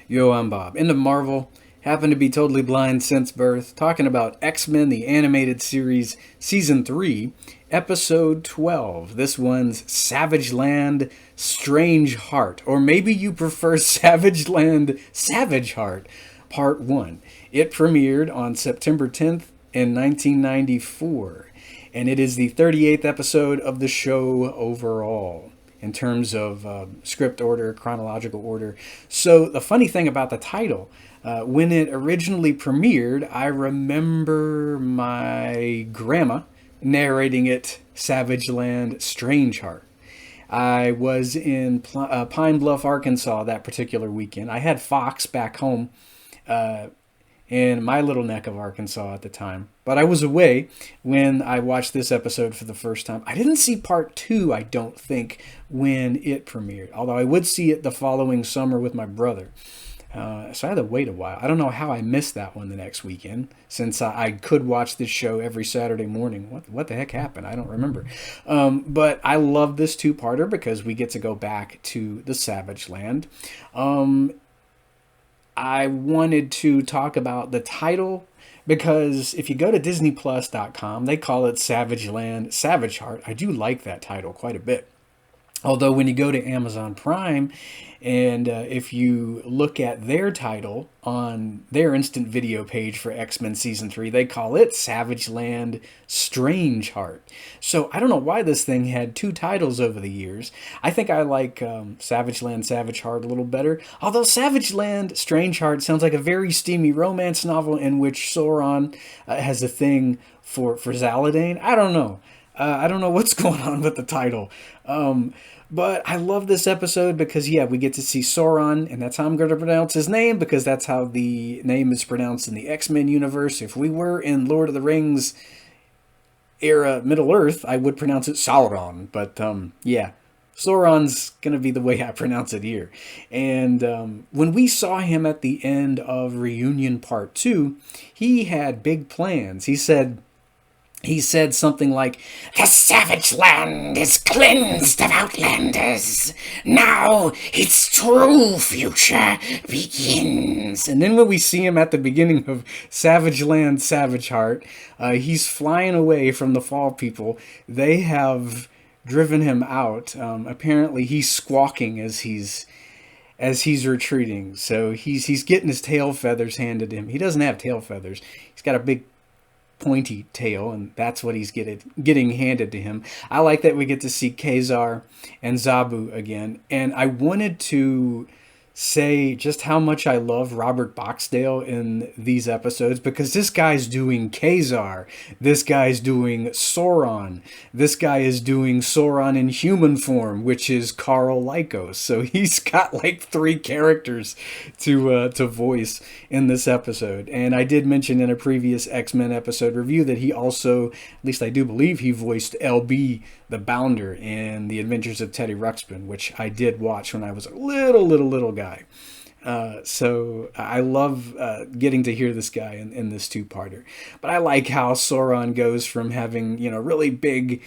Yo, I'm Bob. Into Marvel. Happen to be totally blind since birth. Talking about X-Men, the animated series, Season 3, Episode 12. This one's Savage Land, Strange Heart. Or maybe you prefer Savage Land, Savage Heart, Part 1. It premiered on September 10th in 1994. And it is the 38th episode of the show overall in terms of script order, chronological order. So the funny thing about the title, when it originally premiered, I remember my grandma narrating it Savage Land, Strange Heart. I was in Pine Bluff, Arkansas that particular weekend. I had Fox back home in my little neck of Arkansas at the time. But I was away when I watched this episode for the first time. I didn't see part two, I don't think, when it premiered. Although I would see it the following summer with my brother. So I had to wait a while. I don't know how I missed that one the next weekend, since I could watch this show every Saturday morning. What the heck happened? I don't remember. But I love this two-parter because we get to go back to the Savage Land. I wanted to talk about the title because if you go to DisneyPlus.com, they call it Savage Land, Savage Heart. I do like that title quite a bit. Although when you go to Amazon Prime and if you look at their title on their instant video page for X-Men Season 3, they call it Savage Land Strange Heart. So I don't know why this thing had two titles over the years. I think I like Savage Land Savage Heart a little better. Although Savage Land Strange Heart sounds like a very steamy romance novel in which Sauron has a thing for Zaladane. I don't know. I don't know what's going on with the title. But I love this episode because, yeah, we get to see Sauron, and that's how I'm going to pronounce his name, because that's how the name is pronounced in the X-Men universe. If we were in Lord of the Rings era Middle-earth, I would pronounce it Sauron. But, yeah, Sauron's going to be the way I pronounce it here. And when we saw him at the end of Reunion Part 2, he had big plans. He said something like, "The Savage Land is cleansed of Outlanders. Now its true future begins." And then when we see him at the beginning of Savage Land, Savage Heart, he's flying away from the Fall People. They have driven him out. Apparently he's squawking as he's retreating. So he's getting his tail feathers handed to him. He doesn't have tail feathers. He's got a big pointy tail, and that's what he's getting handed to him. I like that we get to see Kazar and Zabu again, and I wanted to say just how much I love Robert Bockstale in these episodes, because this guy's doing Kazar, this guy's doing Sauron, this guy is doing Sauron in human form, which is Carl Lycos. So he's got like three characters to voice in this episode. And I did mention in a previous X-Men episode review that he also, at least I do believe, he voiced LB the Bounder in The Adventures of Teddy Ruxpin, which I did watch when I was a little guy. So I love getting to hear this guy in this two-parter. But I like how Sauron goes from having, really big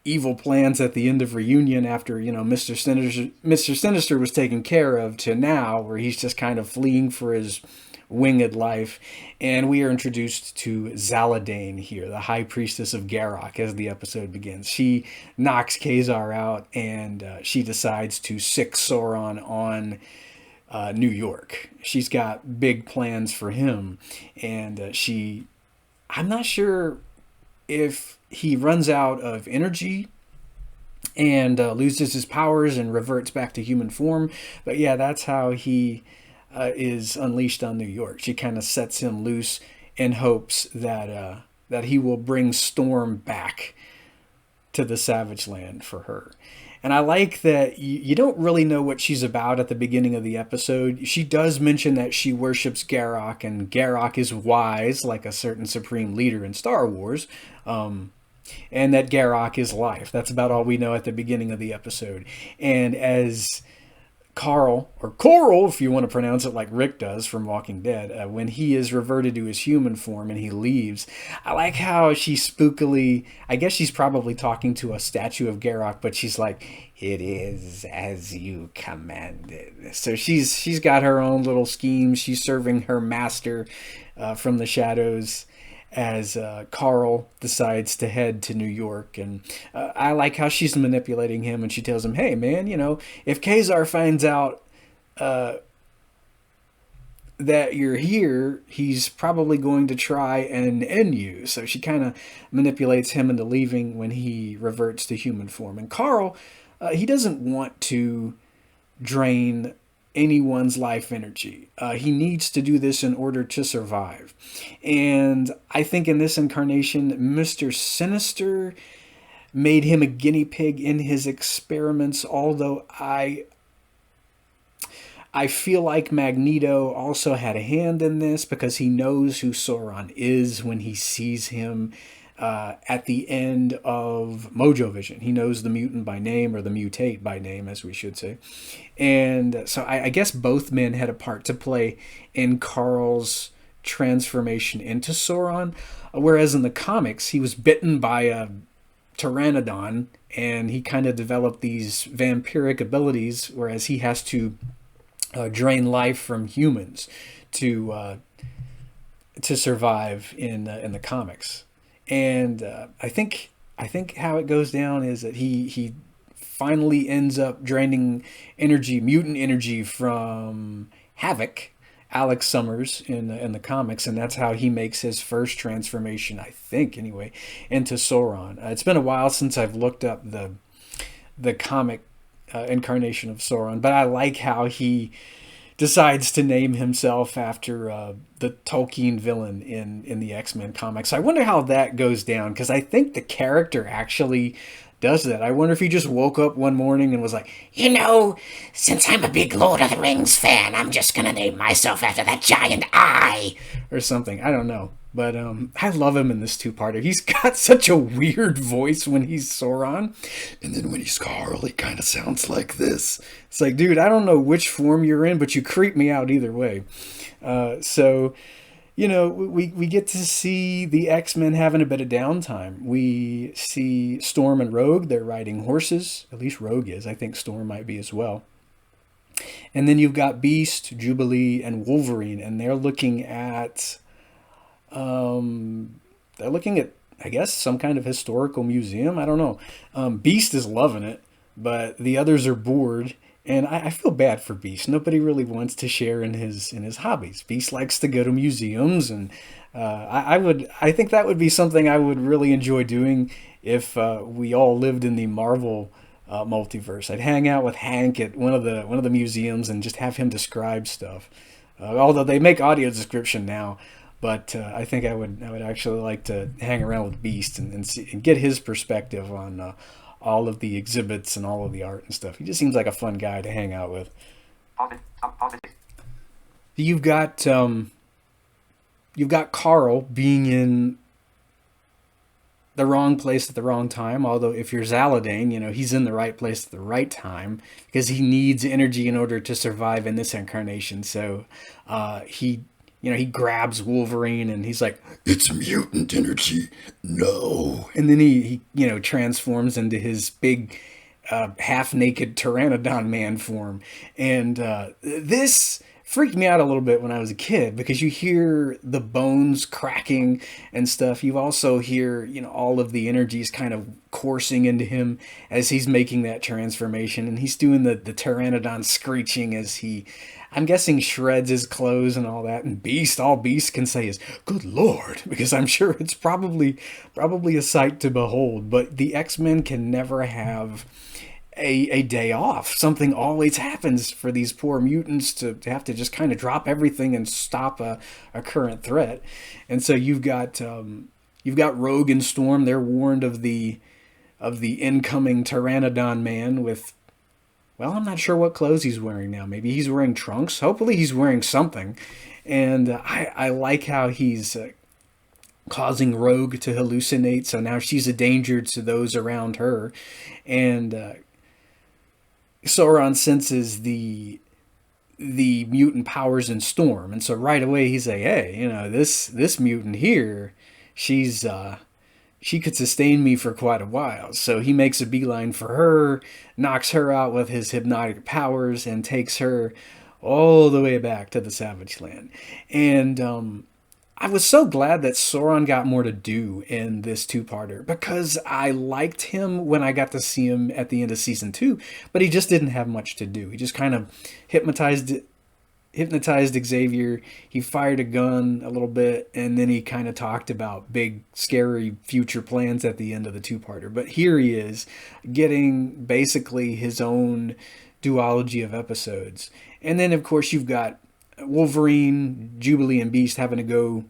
evil plans at the end of Reunion after, Mr. Sinister was taken care of, to now where he's just kind of fleeing for his winged life. And we are introduced to Zaladane here, the High Priestess of Garrock, as the episode begins. She knocks Kazar out, and she decides to sick Sauron on New York. She's got big plans for him, and I'm not sure if he runs out of energy and loses his powers and reverts back to human form, but yeah, that's how he is unleashed on New York. She kind of sets him loose in hopes that he will bring Storm back to the Savage Land for her. And I like that you don't really know what she's about at the beginning of the episode. She does mention that she worships Garrock, and Garrock is wise, like a certain supreme leader in Star Wars, and that Garrock is life. That's about all we know at the beginning of the episode. And as Carl, or Coral, if you want to pronounce it like Rick does from Walking Dead, when he is reverted to his human form and he leaves, I like how she spookily, I guess she's probably talking to a statue of Garrock, but she's like, "It is as you commanded." So she's got her own little schemes. She's serving her master from the shadows as Carl decides to head to New York. And I like how she's manipulating him, and she tells him, "Hey, man, if Kazar finds out that you're here, he's probably going to try and end you." So she kind of manipulates him into leaving when he reverts to human form. And Carl, he doesn't want to drain anyone's life energy. He needs to do this in order to survive. And I think in this incarnation, Mr. Sinister made him a guinea pig in his experiments, although I feel like Magneto also had a hand in this because he knows who Sauron is when he sees him at the end of Mojo Vision. He knows the mutant by name, or the mutate by name, as we should say. And so I guess both men had a part to play in Carl's transformation into Sauron. Whereas in the comics, he was bitten by a pteranodon, and he kind of developed these vampiric abilities, whereas he has to drain life from humans to survive in the comics. And I think how it goes down is that he finally ends up draining mutant energy from Havoc, Alex Summers in the comics, and that's how he makes his first transformation, I think anyway, into Sauron. It's been a while since I've looked up the comic incarnation of Sauron, but I like how he decides to name himself after the Tolkien villain in the X-Men comics. I wonder how that goes down, because I think the character actually does that. I wonder if he just woke up one morning and was like, since I'm a big Lord of the Rings fan, I'm just gonna name myself after that giant eye, or something. I don't know. But I love him in this two-parter. He's got such a weird voice when he's Sauron. And then when he's Carl, he kind of sounds like this. It's like, dude, I don't know which form you're in, but you creep me out either way. So, we get to see the X-Men having a bit of downtime. We see Storm and Rogue. They're riding horses. At least Rogue is. I think Storm might be as well. And then you've got Beast, Jubilee, and Wolverine. And they're looking at... I guess, some kind of historical museum. I don't know. Beast is loving it, but the others are bored, and I feel bad for Beast. Nobody really wants to share in his hobbies. Beast likes to go to museums, and I think that would be something I would really enjoy doing if we all lived in the Marvel multiverse. I'd hang out with Hank at one of the museums and just have him describe stuff. Although they make audio description now. But I think I would actually like to hang around with Beast and get his perspective on all of the exhibits and all of the art and stuff. He just seems like a fun guy to hang out with. You've got Carl being in the wrong place at the wrong time. Although if you're Zaladane, he's in the right place at the right time because he needs energy in order to survive in this incarnation. So he grabs Wolverine and he's like, "It's mutant energy, no." And then he transforms into his big, half-naked pteranodon man form. And this freaked me out a little bit when I was a kid because you hear the bones cracking and stuff. You also hear, all of the energies kind of coursing into him as he's making that transformation. And he's doing the pteranodon screeching as he... I'm guessing shreds his clothes and all that. And all Beast can say is, "Good Lord," because I'm sure it's probably a sight to behold. But the X-Men can never have a day off. Something always happens for these poor mutants to have to just kind of drop everything and stop a current threat. And so you've got Rogue and Storm. They're warned of the incoming pteranodon man with... Well, I'm not sure what clothes he's wearing now. Maybe he's wearing trunks. Hopefully he's wearing something. And I like how he's causing Rogue to hallucinate. So now she's a danger to those around her. And Sauron senses the mutant powers in Storm, and so right away he's like, "Hey, this mutant here, she's she could sustain me for quite a while." So he makes a beeline for her, knocks her out with his hypnotic powers, and takes her all the way back to the Savage Land. And I was so glad that Sauron got more to do in this two-parter because I liked him when I got to see him at the end of season 2, but he just didn't have much to do. He just kind of hypnotized hypnotized Xavier. He fired a gun a little bit, and then he kind of talked about big, scary future plans at the end of the two-parter. But here he is, getting basically his own duology of episodes. And then, of course, you've got Wolverine, Jubilee, and Beast having to go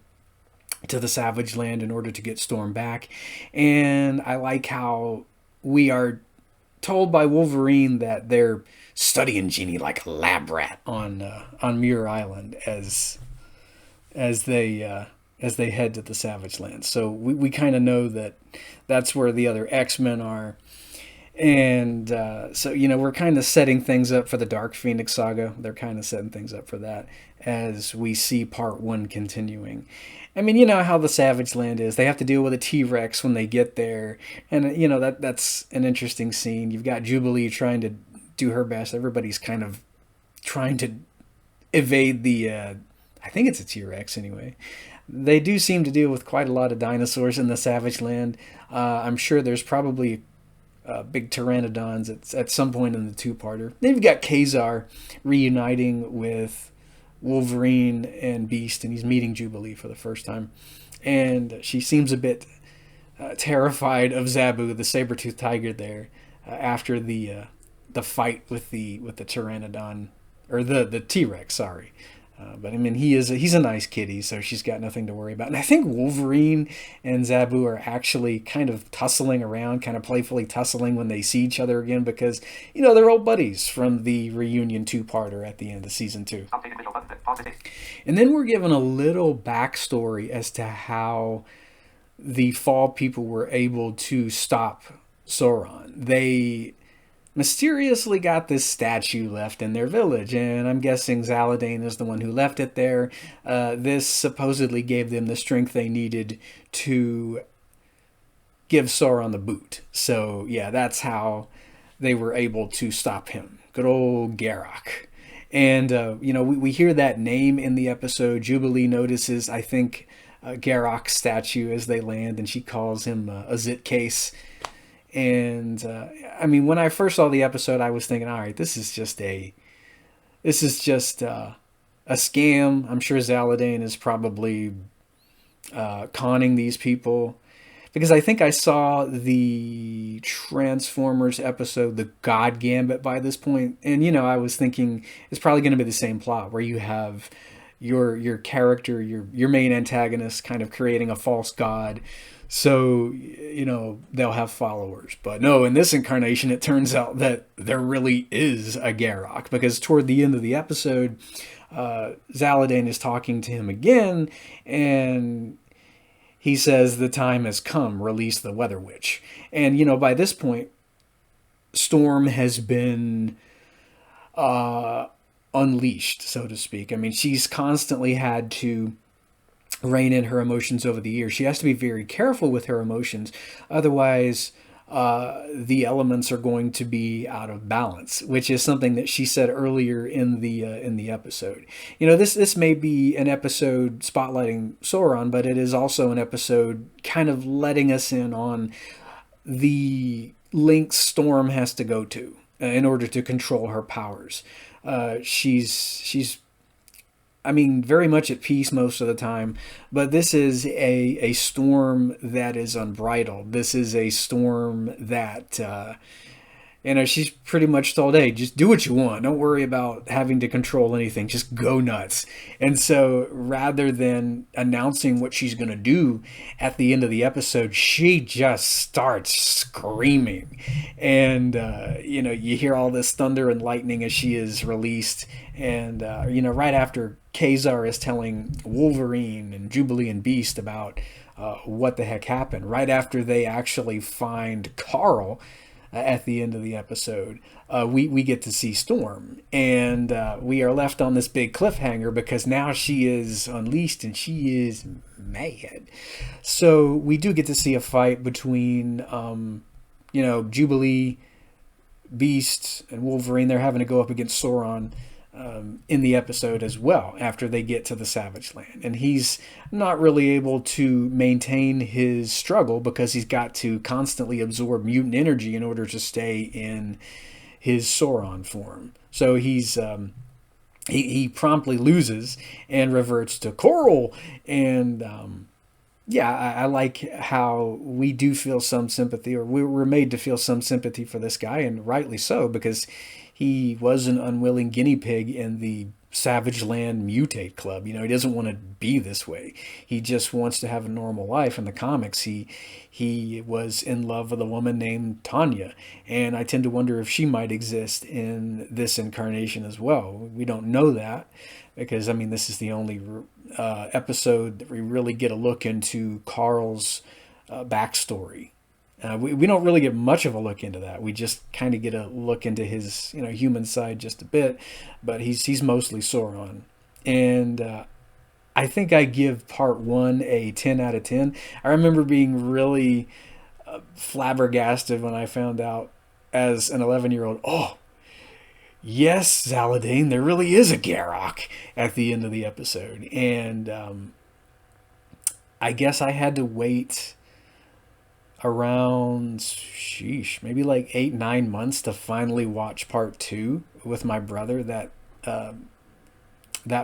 to the Savage Land in order to get Storm back. And I like how we are told by Wolverine that they're studying Genie like a lab rat on Muir Island as they head to the Savage Land. So we kind of know that that's where the other X-Men are. And so, we're kind of setting things up for the Dark Phoenix saga. They're kind of setting things up for that as we see part 1 continuing. I mean, you know how the Savage Land is. They have to deal with a T-Rex when they get there. And, that's an interesting scene. You've got Jubilee trying to do her best. Everybody's kind of trying to evade I think it's a T-Rex anyway. They do seem to deal with quite a lot of dinosaurs in the Savage Land. I'm sure there's probably big pteranodons at some point in the two-parter. Then you've got Kazar reuniting with Wolverine and Beast, and he's meeting Jubilee for the first time. And she seems a bit terrified of Zabu, the saber-toothed tiger, there after the fight with the pteranodon, or the T-Rex, sorry. But I mean, he's a nice kitty, so she's got nothing to worry about. And I think Wolverine and Zabu are actually kind of tussling around, kind of playfully tussling when they see each other again, because they're old buddies from the reunion two-parter at the end of season 2. And then we're given a little backstory as to how the Fall people were able to stop Sauron. They mysteriously got this statue left in their village, and I'm guessing Zaladane is the one who left it there. This supposedly gave them the strength they needed to give Sauron the boot. So yeah, that's how they were able to stop him. Good old Garrock. And we hear that name in the episode. Jubilee notices, I think, Garrock's statue as they land, and she calls him a Zitcase. And I mean, when I first saw the episode, I was thinking, all right, this is just a scam. I'm sure Zaladane is probably conning these people, because I think I saw the Transformers episode, The God Gambit, by this point, and I was thinking it's probably going to be the same plot where you have your character, your main antagonist, kind of creating a false god. So, they'll have followers. But no, in this incarnation, it turns out that there really is a Garrock. Because toward the end of the episode, Zaladane is talking to him again, and he says, "The time has come, release the Weather Witch." And, by this point, Storm has been unleashed, so to speak. I mean, she's constantly had to rein in her emotions over the years. She has to be very careful with her emotions, otherwise the elements are going to be out of balance, which is something that she said earlier in the episode. This may be an episode spotlighting Sauron, but it is also an episode kind of letting us in on the lengths Storm has to go to in order to control her powers. She's very much at peace most of the time, but this is a storm that is unbridled. This is a storm that, she's pretty much told, hey, just do what you want. Don't worry about having to control anything. Just go nuts. And so rather than announcing what she's going to do at the end of the episode, she just starts screaming. And, you hear all this thunder and lightning as she is released. And, right after Kazar is telling Wolverine and Jubilee and Beast about what the heck happened, right after they actually find Carl, at the end of the episode, we get to see Storm, and we are left on this big cliffhanger because now she is unleashed and she is mad. So we do get to see a fight between, Jubilee, Beast, and Wolverine. They're having to go up against Sauron in the episode as well after they get to the Savage Land. And he's not really able to maintain his struggle because he's got to constantly absorb mutant energy in order to stay in his Sauron form. So he promptly loses and reverts to Coral. And I like how we do feel some sympathy, or we were made to feel some sympathy for this guy, and rightly so, because he was an unwilling guinea pig in the Savage Land Mutate Club. He doesn't want to be this way. He just wants to have a normal life. In the comics, he was in love with a woman named Tanya, and I tend to wonder if she might exist in this incarnation as well. We don't know that because, this is the only episode that we really get a look into Carl's backstory. We don't really get much of a look into that. We just kind of get a look into his human side just a bit, but he's mostly Sauron. And I think I give part 1 a 10 out of 10. I remember being really flabbergasted when I found out as an 11-year-old, oh, yes, Zaladane, there really is a Garrock at the end of the episode. And I guess I had to wait around, maybe like 8-9 months to finally watch part 2 with my brother that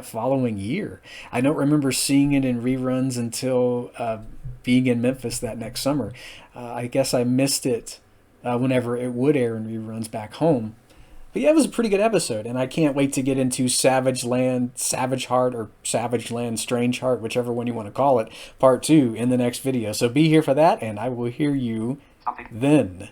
following year. I don't remember seeing it in reruns until being in Memphis that next summer. I guess I missed it whenever it would air in reruns back home. But yeah, it was a pretty good episode, and I can't wait to get into Savage Land, Savage Heart, or Savage Land, Strange Heart, whichever one you want to call it, part 2 in the next video. So be here for that, and I will hear you then.